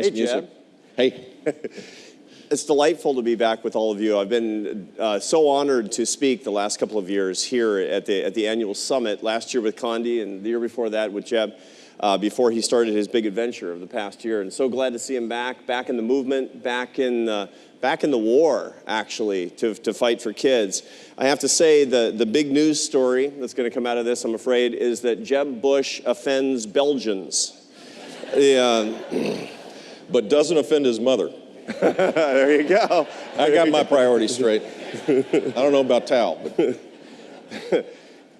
nice music. Jeb. Hey. It's delightful to be back with all of you. I've been so honored to speak the last couple of years here at the annual summit, last year with Condi and the year before that with Jeb, before he started his big adventure of the past year. And so glad to see him back in the movement, back in the war, actually, to fight for kids. I have to say the big news story that's going to come out of this, I'm afraid, is that Jeb Bush offends Belgians. But doesn't offend his mother. There you go. I got my priorities straight. I don't know about Tal, but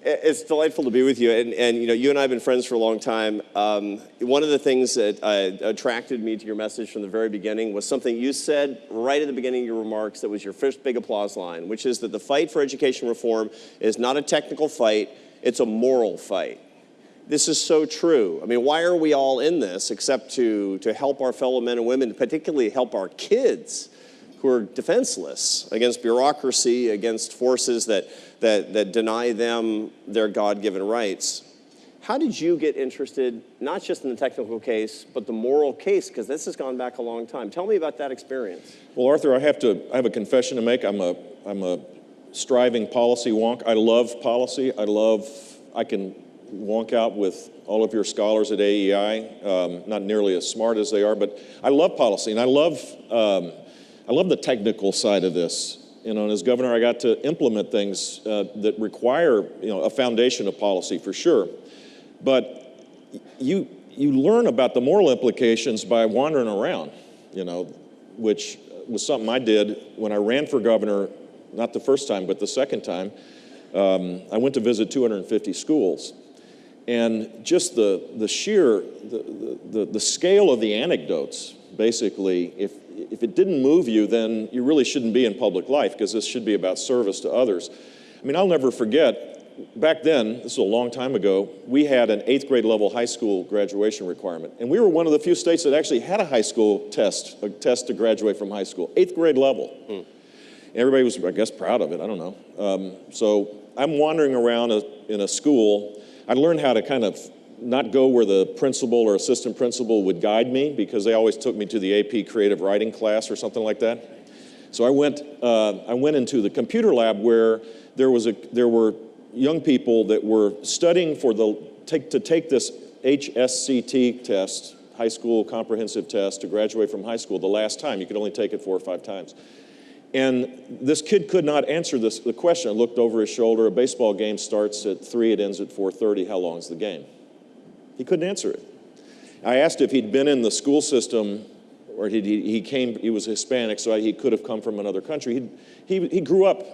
it's delightful to be with you, and you know, you and I have been friends for a long time. One of the things that attracted me to your message from the very beginning was something you said right at the beginning of your remarks that was your first big applause line, which is that the fight for education reform is not a technical fight, it's a moral fight. This is so true. I mean, why are we all in this except to help our fellow men and women, particularly help our kids who are defenseless against bureaucracy, against forces that deny them their God-given rights? How did you get interested, not just in the technical case, but the moral case? Because this has gone back a long time. Tell me about that experience. well, Arthur, I have a confession to make. I'm a striving policy wonk. I love policy. I can wonk out with all of your scholars at AEI, not nearly as smart as they are, but I love policy, and I love the technical side of this. You know, and as governor, I got to implement things that require, you know, a foundation of policy for sure. But you learn about the moral implications by wandering around, you know, which was something I did when I ran for governor, not the first time, but the second time. I went to visit 250 schools. And just the sheer, the scale of the anecdotes, basically, if it didn't move you, then you really shouldn't be in public life, because this should be about service to others. I mean, I'll never forget, back then, this is a long time ago, we had an 8th grade level high school graduation requirement. And we were one of the few states that actually had a high school test, a test to graduate from high school, 8th grade level. Everybody was, I guess, proud of it, I don't know. So I'm wandering around in a school. I learned how to kind of not go where the principal or assistant principal would guide me, because they always took me to the AP creative writing class or something like that. So I went into the computer lab where there were young people that were studying for to take this HSCT test, high school comprehensive test, to graduate from high school the last time. You could only take it 4 or 5 times. And this kid could not answer the question. I looked over his shoulder. A baseball game starts at 3, it ends at 4:30. How long is the game? He couldn't answer it. I asked if he'd been in the school system, or he was Hispanic, so he could have come from another country. He grew up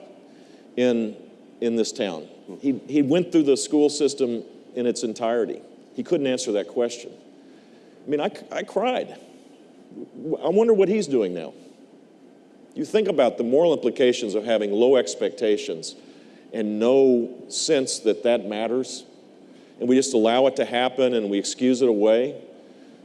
in this town. He went through the school system in its entirety. He couldn't answer that question. I mean, I cried. I wonder what he's doing now. You think about the moral implications of having low expectations and no sense that that matters, and we just allow it to happen and we excuse it away.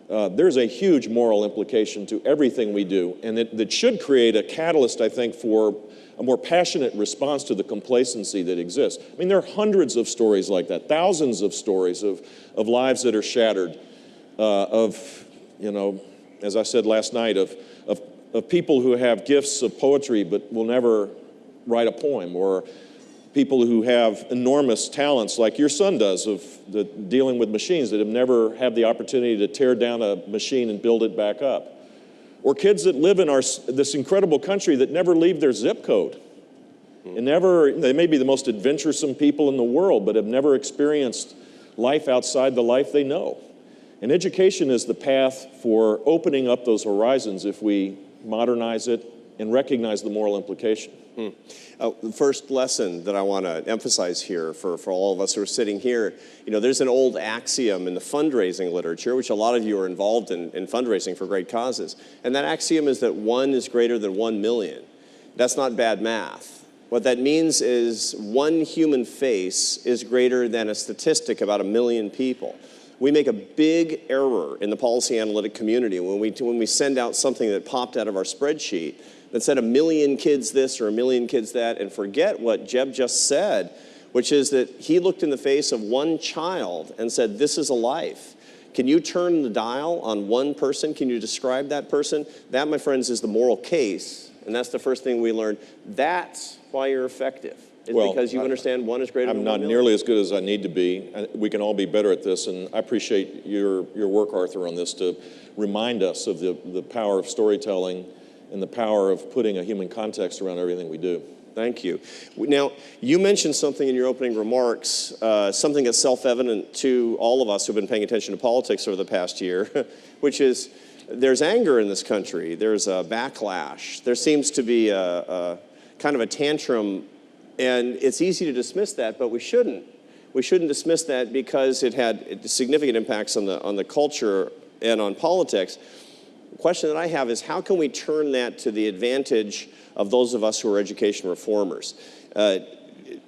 There's a huge moral implication to everything we do, and that should create a catalyst, I think, for a more passionate response to the complacency that exists. I mean, there are hundreds of stories like that, thousands of stories of lives that are shattered, you know, as I said last night, of people who have gifts of poetry but will never write a poem, or people who have enormous talents like your son does of dealing with machines that have never had the opportunity to tear down a machine and build it back up. Or kids that live in this incredible country that never leave their zip code. And they may be the most adventuresome people in the world, but have never experienced life outside the life they know. And education is the path for opening up those horizons if we modernize it and recognize the moral implication. The first lesson that I want to emphasize here for all of us who are sitting here, you know, there's an old axiom in the fundraising literature, which a lot of you are involved in fundraising for great causes. And that axiom is that 1 is greater than 1 million. That's not bad math. What that means is 1 human face is greater than a statistic about 1 million people. We make a big error in the policy analytic community when we send out something that popped out of our spreadsheet that said 1 million kids this or 1 million kids that, and forget what Jeb just said, which is that he looked in the face of 1 child and said, this is a life. Can you turn the dial on one person? Can you describe that person? That, my friends, is the moral case, and that's the first thing we learned. That's why you're effective, is because you understand one is greater than 1 million. I'm not nearly as good as I need to be. We can all be better at this, and I appreciate your work, Arthur, on this to remind us of the power of storytelling and the power of putting a human context around everything we do. Thank you. Now, you mentioned something in your opening remarks, something that's self-evident to all of us who've been paying attention to politics over the past year, which is there's anger in this country. There's a backlash. There seems to be a kind of a tantrum, and it's easy to dismiss that, but we shouldn't. We shouldn't dismiss that because it had significant impacts on the culture and on politics. The question that I have is, how can we turn that to the advantage of those of us who are education reformers?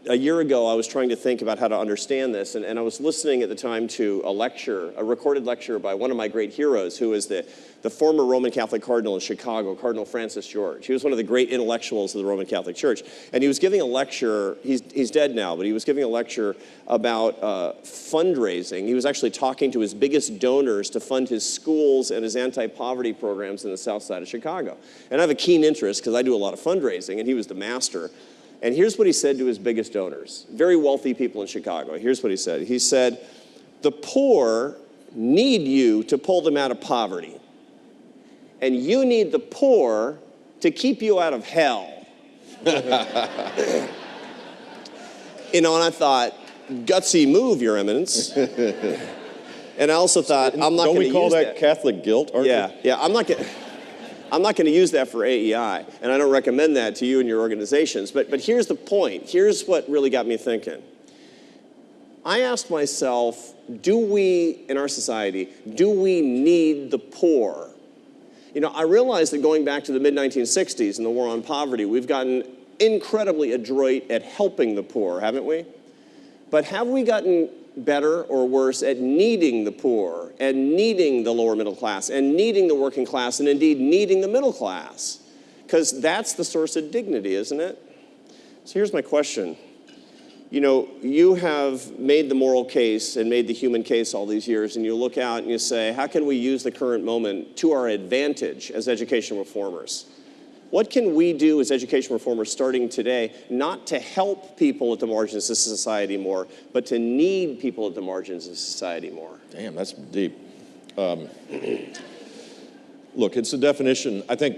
A year ago, I was trying to think about how to understand this, and I was listening at the time to a lecture, a recorded lecture by one of my great heroes, who is the former Roman Catholic cardinal in Chicago, Cardinal Francis George. He was one of the great intellectuals of the Roman Catholic Church, and he was giving a lecture. He's dead now, but he was giving a lecture about fundraising. He was actually talking to his biggest donors to fund his schools and his anti-poverty programs in the south side of Chicago. And I have a keen interest because I do a lot of fundraising, and he was the master. And here's what he said to his biggest donors, very wealthy people in Chicago. Here's what he said. He said, "The poor need you to pull them out of poverty, and you need the poor to keep you out of hell." You know, and I thought, gutsy move, Your Eminence. And I also thought, I'm not going to use that. Don't we call that Catholic guilt, Arthur? Yeah, I'm not going to use that for AEI, and I don't recommend that to you and your organizations. But here's the point. Here's what really got me thinking. I asked myself, do we, in our society, do we need the poor? You know, I realized that going back to the mid-1960s and the war on poverty, we've gotten incredibly adroit at helping the poor, haven't we? But have we gotten better or worse at needing the poor and needing the lower middle class and needing the working class and indeed needing the middle class? Because that's the source of dignity, isn't it? So here's my question. You know, you have made the moral case and made the human case all these years, and you look out and you say, how can we use the current moment to our advantage as education reformers? What can we do as education reformers starting today, not to help people at the margins of society more, but to need people at the margins of society more? Damn, that's deep. Look, it's a definition. I think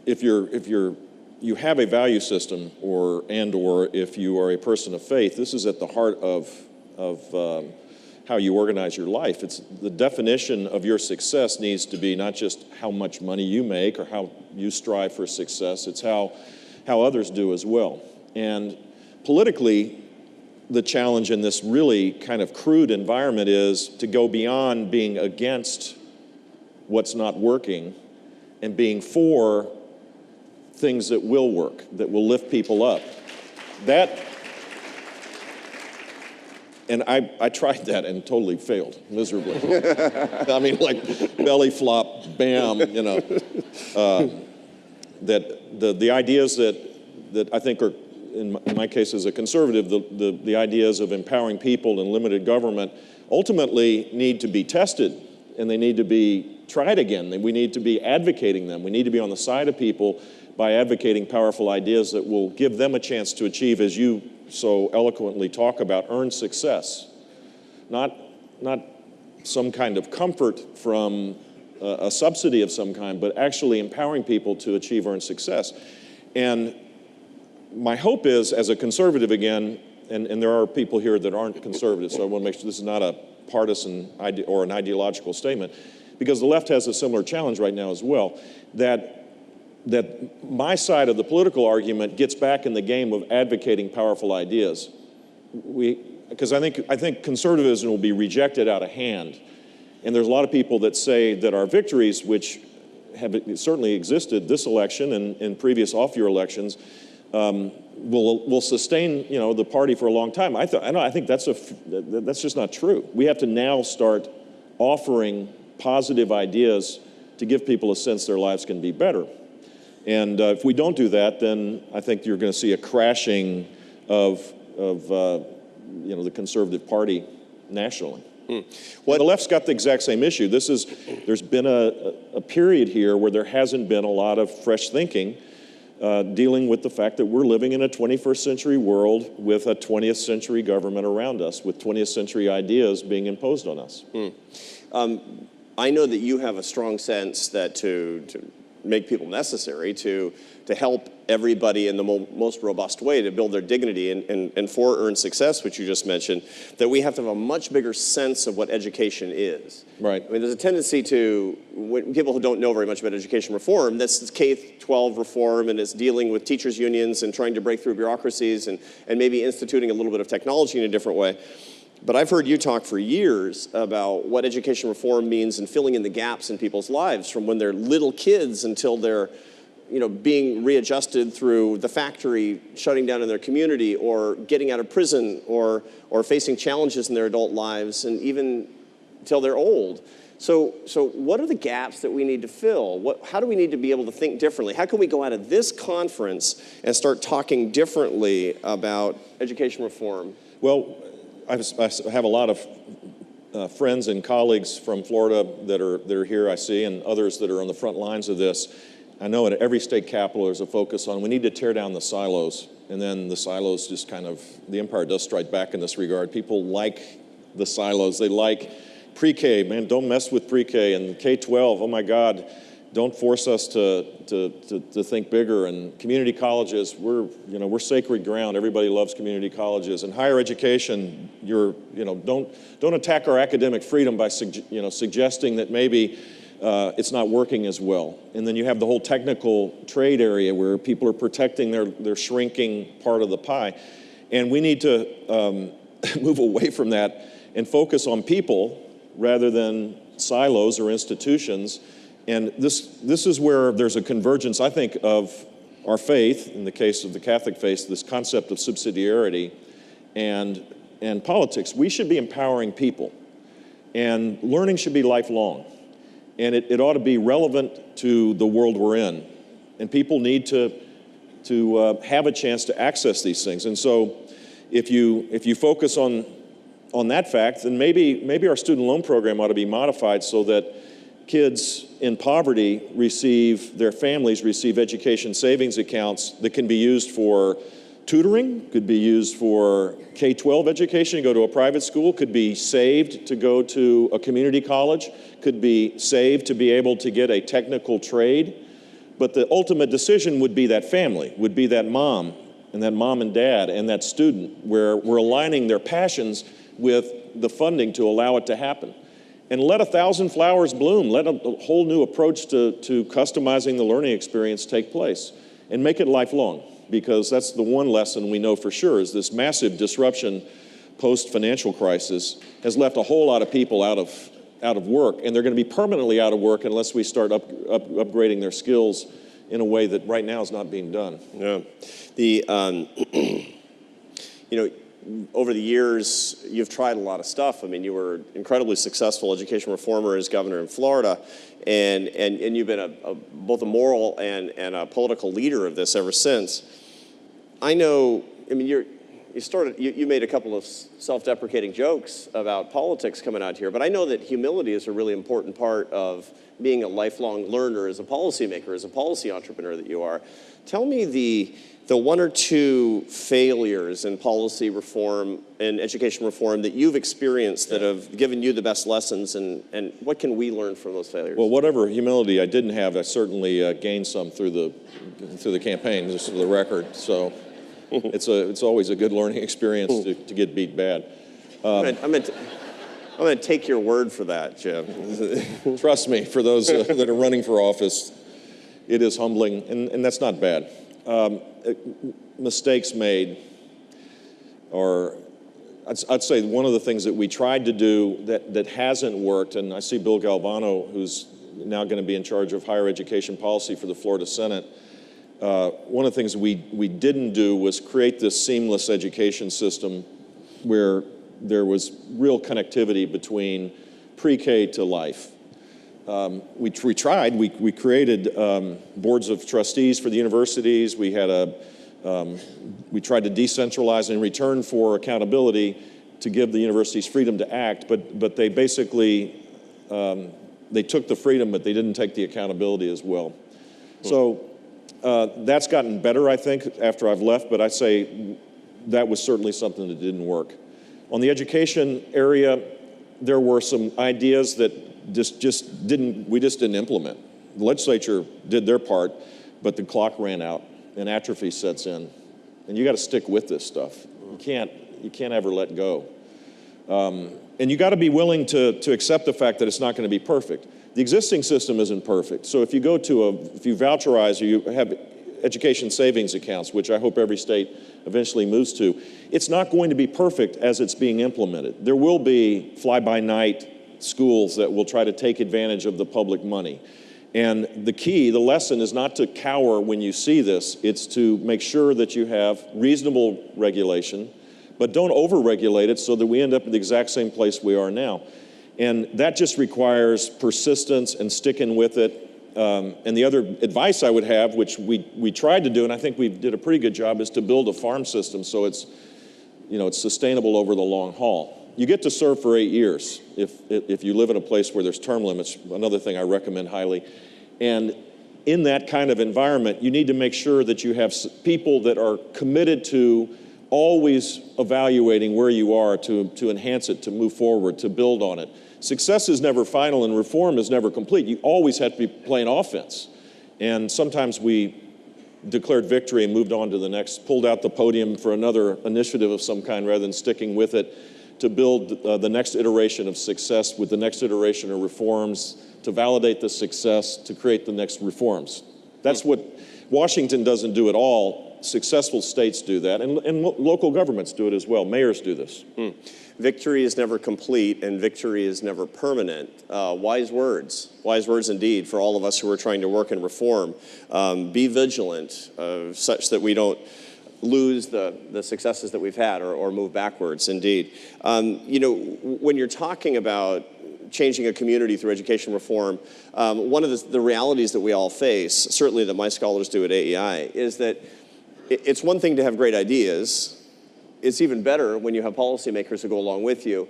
if you have a value system, or if you are a person of faith, this is at the heart of how you organize your life. It's the definition of your success needs to be not just how much money you make or how you strive for success. It's how others do as well. And politically, the challenge in this really kind of crude environment is to go beyond being against what's not working and being for things that will work, that will lift people up. And I tried that and totally failed miserably. I mean, like belly flop, bam, you know. That the ideas that I think are, in my case as a conservative, the ideas of empowering people and limited government ultimately need to be tested, and they need to be tried again. We need to be advocating them. We need to be on the side of people by advocating powerful ideas that will give them a chance to achieve, as you so eloquently talk about, earned success. Not some kind of comfort from a subsidy of some kind, but actually empowering people to achieve earned success. And my hope is, as a conservative again, and there are people here that aren't conservative, so I want to make sure this is not a partisan or an ideological statement, because the left has a similar challenge right now as well, that my side of the political argument gets back in the game of advocating powerful ideas. Because I think conservatism will be rejected out of hand. And there's a lot of people that say that our victories, which have certainly existed this election and in previous off-year elections, will sustain, you know, the party for a long time. I think that's just not true. We have to now start offering positive ideas to give people a sense their lives can be better. And if we don't do that, then I think you're going to see a crashing of the conservative party nationally. Well, the left's got the exact same issue. There's been a period here where there hasn't been a lot of fresh thinking dealing with the fact that we're living in a 21st century world with a 20th century government around us, with 20th century ideas being imposed on us. I know that you have a strong sense that to make people necessary, to help everybody in the most robust way to build their dignity and for earned success, which you just mentioned, that we have to have a much bigger sense of what education is. Right. I mean, there's a tendency to, when people who don't know very much about education reform, that's K-12 reform, and it's dealing with teachers' unions and trying to break through bureaucracies and maybe instituting a little bit of technology in a different way. But I've heard you talk for years about what education reform means and filling in the gaps in people's lives from when they're little kids until they're being readjusted through the factory shutting down in their community, or getting out of prison, or facing challenges in their adult lives, and even till they're old. So what are the gaps that we need to fill? How do we need to be able to think differently? How can we go out of this conference and start talking differently about education reform? Well, I have a lot of friends and colleagues from Florida that are here, I see, and others that are on the front lines of this. I know at every state capital there's a focus on we need to tear down the silos, and then the silos just the empire does strike back in this regard. People like the silos. They like pre-K, man, don't mess with pre-K, and K-12, oh my God, don't force us to think bigger. And community colleges, we're sacred ground. Everybody loves community colleges. And higher education, don't attack our academic freedom by suggesting that maybe it's not working as well. And then you have the whole technical trade area where people are protecting their shrinking part of the pie. And we need to move away from that and focus on people rather than silos or institutions. And this is where there's a convergence, I think, of our faith, in the case of the Catholic faith, this concept of subsidiarity, and politics. We should be empowering people, and learning should be lifelong. And it ought to be relevant to the world we're in. And people need to have a chance to access these things. And so if you focus on that fact, then maybe our student loan program ought to be modified so that kids in poverty their families receive education savings accounts that can be used for tutoring, could be used for K-12 education, go to a private school, could be saved to go to a community college, could be saved to be able to get a technical trade. But the ultimate decision would be that family, would be that mom and dad and that student, where we're aligning their passions with the funding to allow it to happen. And let 1,000 flowers bloom. Let a whole new approach to customizing the learning experience take place, and make it lifelong, because that's the one lesson we know for sure is this massive disruption post-financial crisis has left a whole lot of people out of work, and they're going to be permanently out of work unless we start upgrading their skills in a way that right now is not being done. Yeah. Over the years, you've tried a lot of stuff. I mean, you were incredibly successful education reformer as governor in Florida, and you've been both a moral and a political leader of this ever since. I know, I mean, you made a couple of self-deprecating jokes about politics coming out here, but I know that humility is a really important part of being a lifelong learner as a policymaker, as a policy entrepreneur that you are. Tell me the one or two failures in policy reform and education reform that you've experienced that have given you the best lessons, and what can we learn from those failures? Well, whatever humility I didn't have, I certainly gained some through the campaign, just for the record. So it's always a good learning experience to get beat bad. I'm going to take your word for that, Jim. Trust me, for those that are running for office, it is humbling, and that's not bad. Mistakes made, or I'd say one of the things that we tried to do that hasn't worked, and I see Bill Galvano, who's now going to be in charge of higher education policy for the Florida Senate. One of the things we didn't do was create this seamless education system where there was real connectivity between pre-K to life. We tried. We created boards of trustees for the universities. We tried to decentralize in return for accountability to give the universities freedom to act, but they basically, they took the freedom, but they didn't take the accountability as well. So that's gotten better, I think, after I've left, but I say that was certainly something that didn't work. On the education area, there were some ideas that we just didn't implement. The legislature did their part, but the clock ran out and atrophy sets in. And you got to stick with this stuff. You can't ever let go. And you got to be willing to accept the fact that it's not going to be perfect. The existing system isn't perfect. So if you go if you voucherize or you have education savings accounts, which I hope every state eventually moves to, it's not going to be perfect as it's being implemented. There will be fly-by-night schools that will try to take advantage of the public money. And the lesson is not to cower when you see this, it's to make sure that you have reasonable regulation, but don't over-regulate it so that we end up in the exact same place we are now. And that just requires persistence and sticking with it. And the other advice I would have, which we tried to do, and I think we did a pretty good job, is to build a farm system so it's sustainable over the long haul. You get to serve for 8 years if you live in a place where there's term limits, another thing I recommend highly. And in that kind of environment, you need to make sure that you have people that are committed to always evaluating where you are to enhance it, to move forward, to build on it. Success is never final and reform is never complete. You always have to be playing offense. And sometimes we declared victory and moved on to the next, pulled out the podium for another initiative of some kind rather than sticking with it to build the next iteration of success with the next iteration of reforms, to validate the success, to create the next reforms. That's what Washington doesn't do at all. Successful states do that, and local governments do it as well. Mayors do this. Victory is never complete, and victory is never permanent. Wise words indeed for all of us who are trying to work and reform. Be vigilant such that we don't lose the successes that we've had or move backwards, indeed. When you're talking about changing a community through education reform, one of the realities that we all face, certainly that my scholars do at AEI, is that it's one thing to have great ideas. It's even better when you have policymakers who go along with you.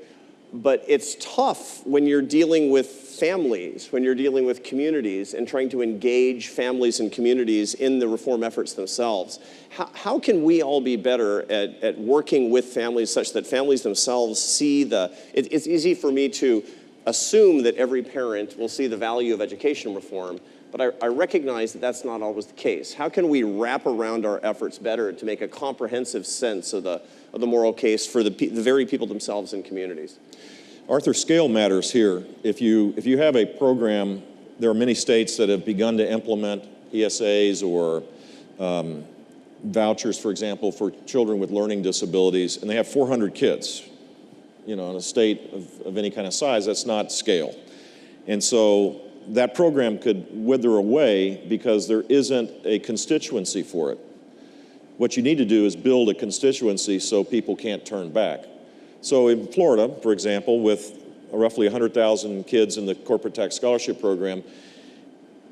But it's tough when you're dealing with families, when you're dealing with communities and trying to engage families and communities in the reform efforts themselves. How can we all be better at working with families such that families themselves see it's easy for me to assume that every parent will see the value of education reform, but I recognize that that's not always the case. How can we wrap around our efforts better to make a comprehensive sense of the moral case for the very people themselves and communities? Arthur, scale matters here. If you have a program, there are many states that have begun to implement ESAs or vouchers, for example, for children with learning disabilities, and they have 400 kids. In a state of any kind of size, that's not scale. And so that program could wither away because there isn't a constituency for it. What you need to do is build a constituency so people can't turn back. So in Florida, for example, with roughly 100,000 kids in the corporate tax scholarship program,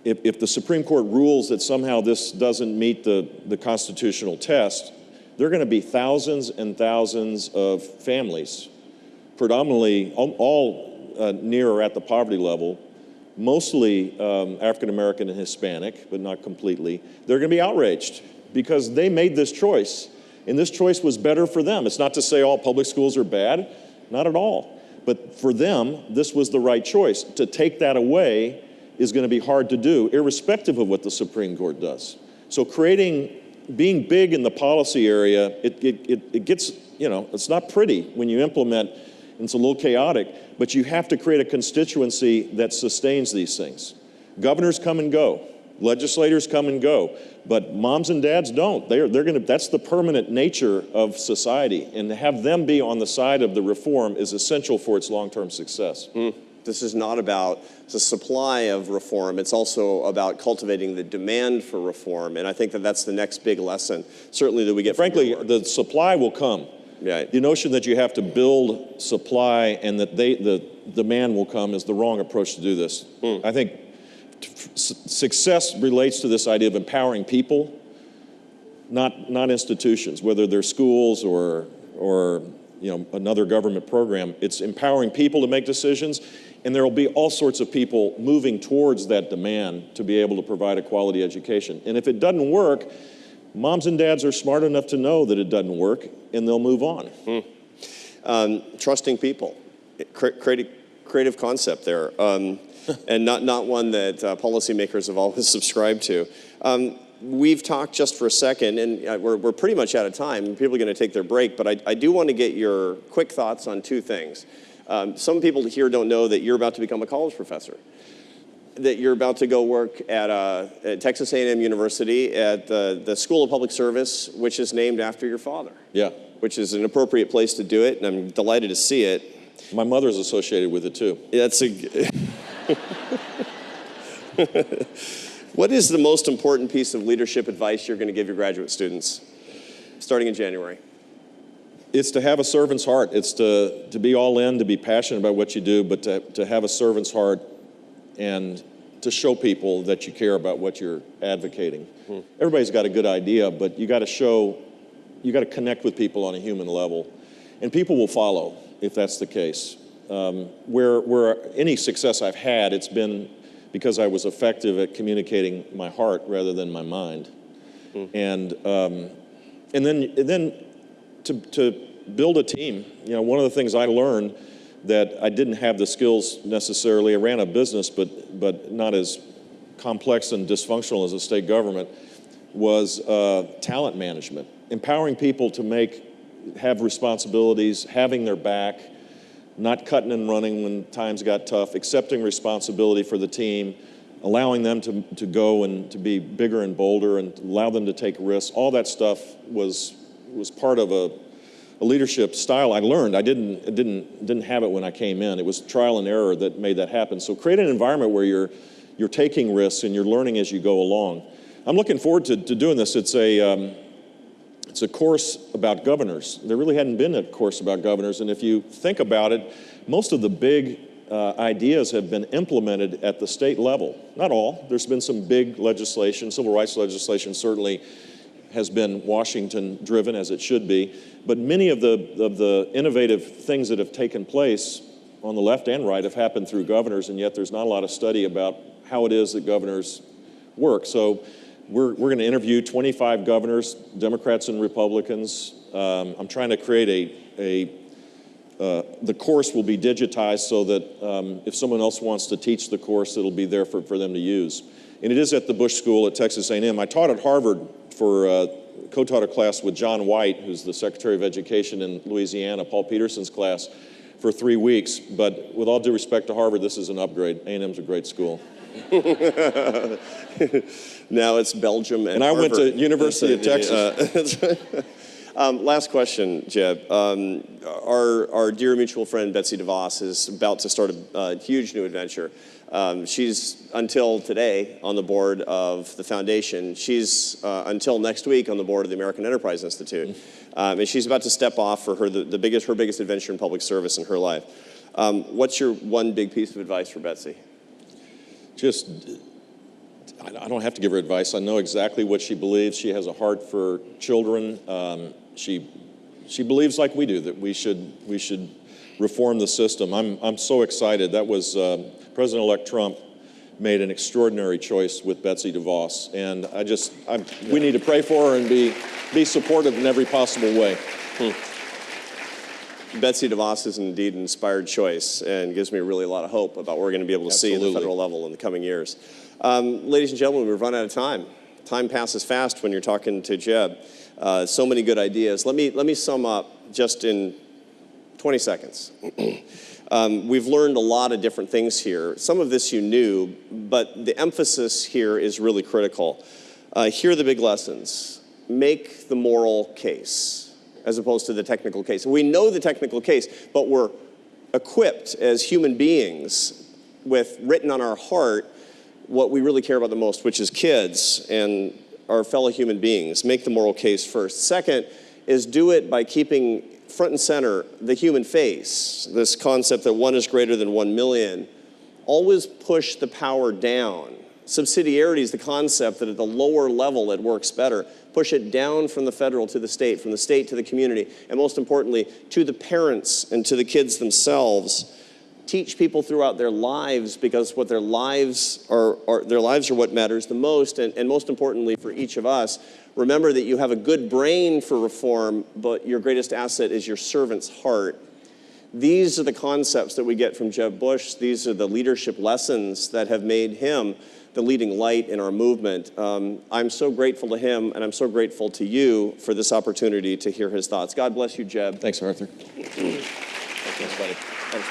if the Supreme Court rules that somehow this doesn't meet the constitutional test, there are going to be thousands and thousands of families, predominantly all near or at the poverty level, mostly African American and Hispanic, but not completely. They're going to be outraged because they made this choice, and this choice was better for them. It's not to say all public schools are bad, not at all. But for them, this was the right choice. To take that away is going to be hard to do, irrespective of what the Supreme Court does. So being big in the policy area, it gets, it's not pretty when you implement. It's a little chaotic, but you have to create a constituency that sustains these things. Governors come and go, legislators come and go, but moms and dads don't. That's the permanent nature of society, and to have them be on the side of the reform is essential for its long-term success. This is not about the supply of reform. It's also about cultivating the demand for reform, and I think that's the next big lesson, certainly that we get. Frankly, the supply will come. Right. The notion that you have to build supply and that the demand will come is the wrong approach to do this. I think success relates to this idea of empowering people, not institutions, whether they're schools or another government program. It's empowering people to make decisions, and there will be all sorts of people moving towards that demand to be able to provide a quality education. And if it doesn't work, moms and dads are smart enough to know that it doesn't work, and they'll move on. Trusting people, creative concept there, and not one that policymakers have always subscribed to. We've talked just for a second, and we're pretty much out of time. People are going to take their break, but I do want to get your quick thoughts on two things. Some people here don't know that you're about to become a college professor, that you're about to go work at Texas A&M University at the School of Public Service, which is named after your father. Yeah. Which is an appropriate place to do it, and I'm delighted to see it. My mother's associated with it, too. That's What is the most important piece of leadership advice you're going to give your graduate students, starting in January? It's to have a servant's heart. It's to be all in, to be passionate about what you do, but to have a servant's heart and to show people that you care about what you're advocating. Everybody's got a good idea, but you got to connect with people on a human level. And people will follow if that's the case. Where any success I've had, it's been because I was effective at communicating my heart rather than my mind. And then to build a team, one of the things I learned that I didn't have the skills necessarily. I ran a business, but not as complex and dysfunctional as a state government, was talent management. Empowering people to have responsibilities, having their back, not cutting and running when times got tough, accepting responsibility for the team, allowing them to go and to be bigger and bolder and allow them to take risks. All that stuff was part of a leadership style I learned. I didn't have it when I came in. It was trial and error that made that happen. So create an environment where you're taking risks and you're learning as you go along. I'm looking forward to doing this. It's a course about governors. There really hadn't been a course about governors, and if you think about it, most of the big ideas have been implemented at the state level. Not all. There's been some big legislation. Civil rights legislation certainly has been Washington-driven, as it should be, but many of the innovative things that have taken place on the left and right have happened through governors, and yet there's not a lot of study about how it is that governors work. So we're going to interview 25 governors, Democrats and Republicans. I'm trying to create the course will be digitized so that if someone else wants to teach the course, it'll be there for them to use. And it is at the Bush School at Texas A&M. I taught at Harvard co-taught a class with John White, who's the Secretary of Education in Louisiana, Paul Peterson's class, for 3 weeks. But with all due respect to Harvard, this is an upgrade. A&M's a great school. Now it's Belgium and I Harvard. went to University of Texas. Last question, Jeb. Our dear mutual friend Betsy DeVos is about to start a huge new adventure. She's, until today, on the board of the foundation. She's, until next week, on the board of the American Enterprise Institute. And she's about to step off for her biggest adventure in public service in her life. What's your one big piece of advice for Betsy? I don't have to give her advice. I know exactly what she believes. She has a heart for children. She believes like we do, that we should reform the system. I'm so excited. That was President-elect Trump made an extraordinary choice with Betsy DeVos, and we need to pray for her and be supportive in every possible way. Betsy DeVos is indeed an inspired choice and gives me really a lot of hope about what we're going to be able to see at the federal level in the coming years. Ladies and gentlemen, we've run out of time. Time passes fast when you're talking to Jeb. So many good ideas. Let me sum up just in 20 seconds. We've learned a lot of different things here. Some of this you knew, but the emphasis here is really critical. Here are the big lessons. Make the moral case as opposed to the technical case. We know the technical case, but we're equipped as human beings with written on our heart what we really care about the most, which is kids and our fellow human beings. Make the moral case first. Second is do it by keeping front and center the human face, this concept that one is greater than 1 million. Always push the power down. Subsidiarity is the concept that at the lower level it works better. push it down from the federal to the state, from the state to the community, and most importantly, to the parents and to the kids themselves. Teach people throughout their lives, because what their lives are what matters the most, and most importantly for each of us, remember that you have a good brain for reform, but your greatest asset is your servant's heart. These are the concepts that we get from Jeb Bush. These are the leadership lessons that have made him the leading light in our movement. I'm so grateful to him, and I'm so grateful to you for this opportunity to hear his thoughts. God bless you, Jeb. Thanks, Arthur. Thanks, buddy. Thanks,